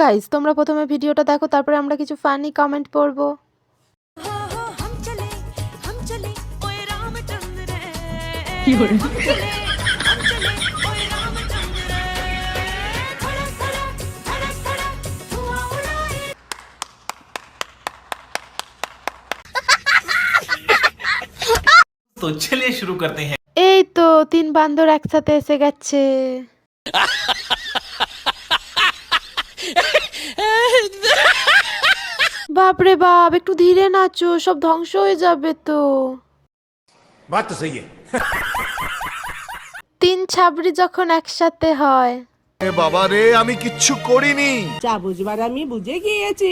Guys, তোমরা প্রথমে ভিডিওটা দেখো, তারপরে আমরা কিছু ফানি কমেন্ট পড়বো। तो चलिए शुरू करते हैं। এই তো 3 বান্দর একসাথে এসে গেছে। বাপরে বাপ, একটু ধীরে নাচো, সব ধ্বংস হয়ে যাবে তো। बात तो सही है। 3 ছাবড়ি যখন একসাথে হয়। এ বাবা রে, আমি কিচ্ছু করিনি। যা বুঝবার আমি বুঝে গিয়েছি।